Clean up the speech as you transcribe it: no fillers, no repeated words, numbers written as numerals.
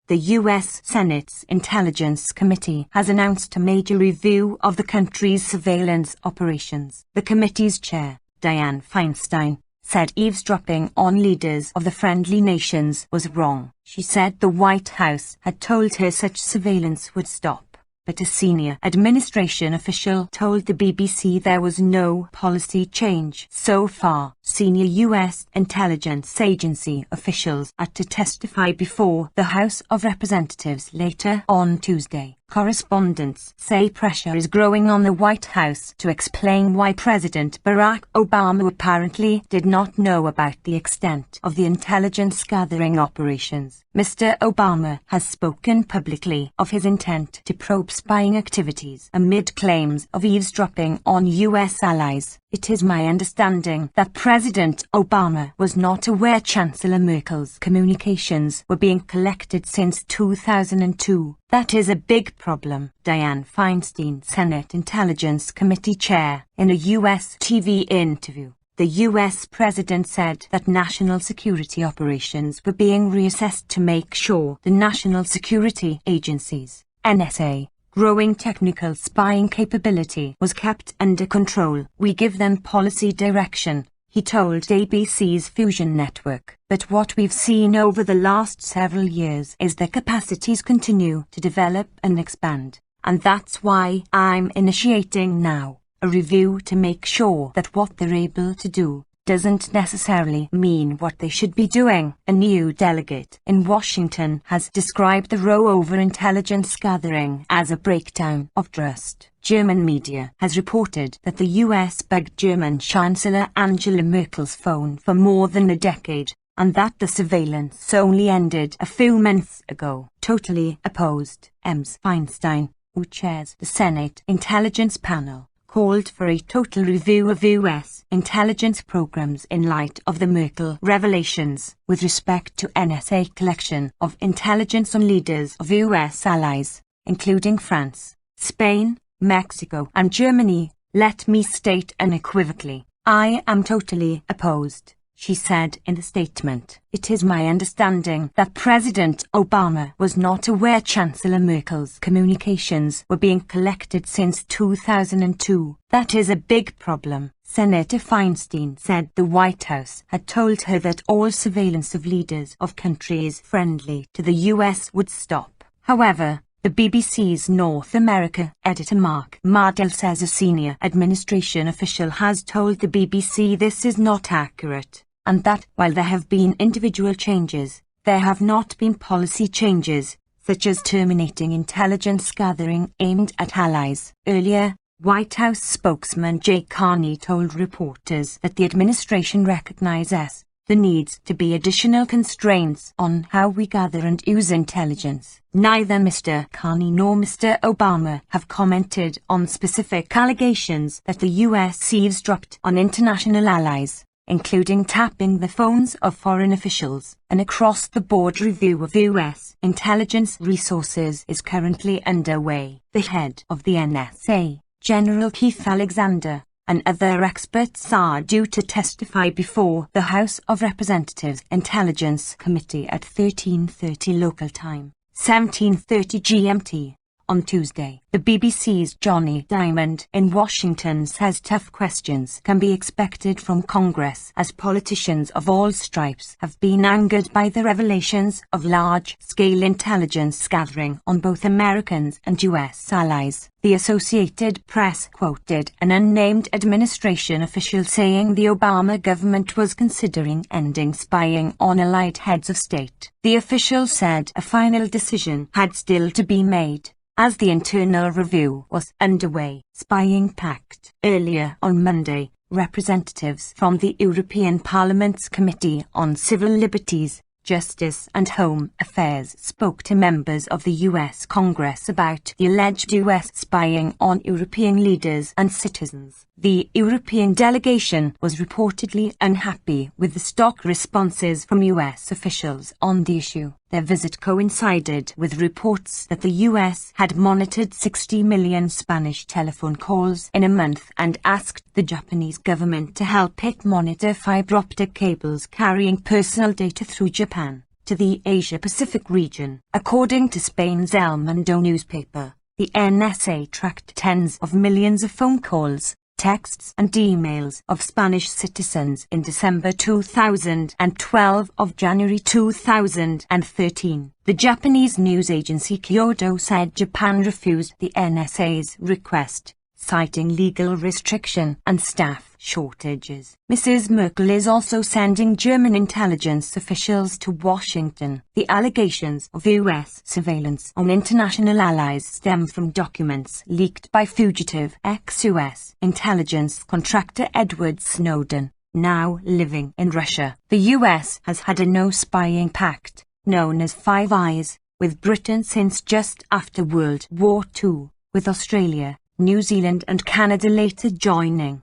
The U.S. Senate's Intelligence Committee has announced a major review of the country's surveillance operations. The committee's chair, Dianne Feinstein, said eavesdropping on leaders of the friendly nations was wrong. She said the White House had told her such surveillance would stop, but a senior administration official told the BBC there was no policy change so far. Senior U.S. intelligence agency officials are to testify before the House of Representatives later on Tuesday. Correspondents say pressure is growing on the White House to explain why President Barack Obama apparently did not know about the extent of the intelligence gathering operations. Mr. Obama has spoken publicly of his intent to probe spying activities amid claims of eavesdropping on U.S. allies. It is my understanding that President Obama was not aware Chancellor Merkel's communications were being collected since 2002. That is a big problem, Dianne Feinstein, Senate Intelligence Committee chair, in a U.S. TV interview. The U.S. president said that national security operations were being reassessed to make sure the National Security Agency's NSA growing technical spying capability was kept under control. We give them policy direction, he told ABC's Fusion Network. But what we've seen over the last several years is their capacities continue to develop and expand. And that's why I'm initiating now a review to make sure that what they're able to do doesn't necessarily mean what they should be doing. A new delegate in Washington has described the row over intelligence gathering as a breakdown of trust. German media has reported that the US bugged German Chancellor Angela Merkel's phone for more than a decade, and that the surveillance only ended a few months ago. Totally opposed, Ms. Feinstein, who chairs the Senate Intelligence Panel, called for a total review of U.S. intelligence programs in light of the Merkel revelations with respect to NSA collection of intelligence on leaders of U.S. allies, including France, Spain, Mexico and Germany. Let me state unequivocally, I am totally opposed, she said in the statement. It is my understanding that President Obama was not aware Chancellor Merkel's communications were being collected since 2002. That is a big problem. Senator Feinstein said the White House had told her that all surveillance of leaders of countries friendly to the US would stop. However, the BBC's North America editor Mark Mardell says a senior administration official has told the BBC this is not accurate, and that while there have been individual changes, there have not been policy changes, such as terminating intelligence gathering aimed at allies. Earlier, White House spokesman Jay Carney told reporters that the administration recognizes the needs to be additional constraints on how we gather and use intelligence. Neither Mr. Carney nor Mr. Obama have commented on specific allegations that the US eavesdropped on international allies, including tapping the phones of foreign officials. An across-the-board review of US intelligence resources is currently underway. The head of the NSA, General Keith Alexander, and other experts are due to testify before the House of Representatives Intelligence Committee at 13:30 local time, 17:30 GMT, on Tuesday. The BBC's Johnny Diamond in Washington says tough questions can be expected from Congress as politicians of all stripes have been angered by the revelations of large-scale intelligence gathering on both Americans and US allies. The Associated Press quoted an unnamed administration official saying the Obama government was considering ending spying on allied heads of state. The official said a final decision had still to be made, as the internal review was underway. Spying pact. Earlier on Monday, representatives from the European Parliament's Committee on Civil Liberties, Justice and Home Affairs spoke to members of the US Congress about the alleged US spying on European leaders and citizens. The European delegation was reportedly unhappy with the stock responses from US officials on the issue. Their visit coincided with reports that the US had monitored 60 million Spanish telephone calls in a month and asked the Japanese government to help it monitor fiber optic cables carrying personal data through Japan. to the Asia-Pacific region. According to Spain's El Mundo newspaper, the NSA tracked tens of millions of phone calls, texts and emails of Spanish citizens in December 2012 of January 2013. The Japanese news agency Kyodo said Japan refused the NSA's request, citing legal restriction and staff shortages. Mrs. Merkel is also sending German intelligence officials to Washington. The allegations of US surveillance on international allies stem from documents leaked by fugitive ex-US intelligence contractor Edward Snowden, now living in Russia. The US has had a no-spying pact, known as Five Eyes, with Britain since just after World War II, with Australia, New Zealand and Canada later joining.